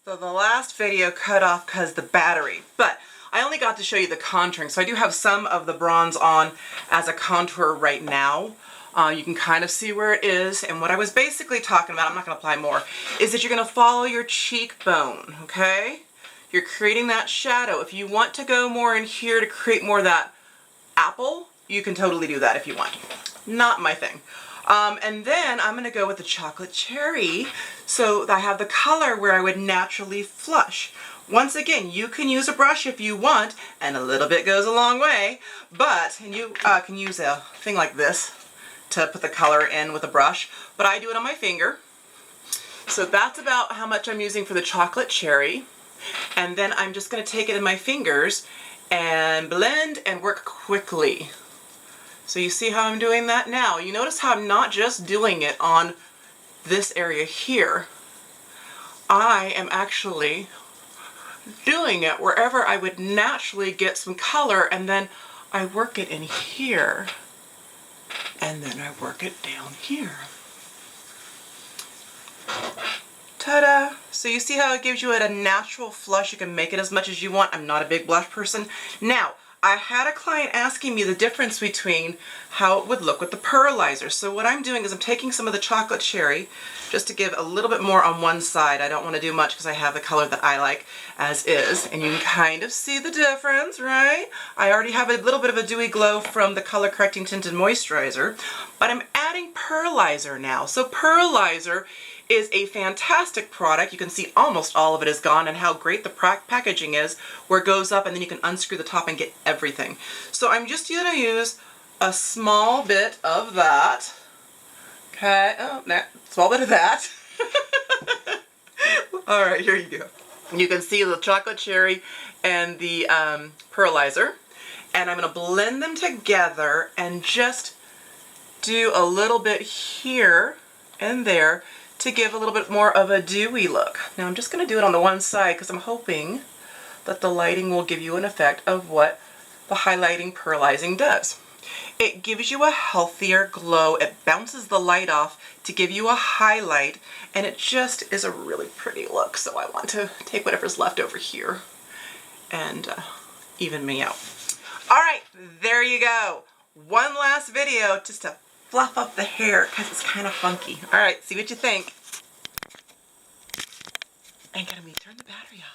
So the last video cut off because the battery, but I only got to show you the contouring. So I do have some of the bronze on as a contour right now. You can kind of see where it is. And what I was basically talking about, I'm not going to apply more, is that you're going to follow your cheekbone, okay? You're creating that shadow. If you want to go more in here to create more of that apple, you can totally do that if you want. Not my thing. And then I'm going to go with the chocolate cherry, so I have the color where I would naturally flush. Once again, you can use a brush if you want, and a little bit goes a long way, but and you can use a thing like this to put the color in with a brush, but I do it on my finger. So that's about how much I'm using for the chocolate cherry, and then I'm just going to take it in my fingers and blend and work quickly. So you see how I'm doing that now. You notice how I'm not just doing it on this area here. I am actually doing it wherever I would naturally get some color, and then I work it in here, and then I work it down here. Ta-da! So you see how it gives you a natural flush. You can make it as much as you want. I'm not a big blush person. Now, I had a client asking me the difference between how it would look with the pearlizer. So what I'm doing is I'm taking some of the chocolate cherry just to give a little bit more on one side. I don't want to do much because I have the color that I like as is. And you can kind of see the difference, right? I already have a little bit of a dewy glow from the color correcting tinted moisturizer, but I'm adding pearlizer now. So pearlizer is a fantastic product. You can see almost all of it is gone, and how great the packaging is, where it goes up and then you can unscrew the top and get everything. So I'm just going to use a small bit of that. Okay, oh, small bit of that. All right, here you go. You can see the chocolate cherry and the pearlizer, and I'm going to blend them together and just do a little bit here and there to give a little bit more of a dewy look. Now I'm just going to do it on the one side because I'm hoping that the lighting will give you an effect of what the highlighting pearlizing does. It gives you a healthier glow. It bounces the light off to give you a highlight, and it just is a really pretty look. So I want to take whatever's left over here and even me out. All right, there you go. One last video just to fluff up the hair because it's kind of funky. All right, see what you think. And gonna turn the battery off.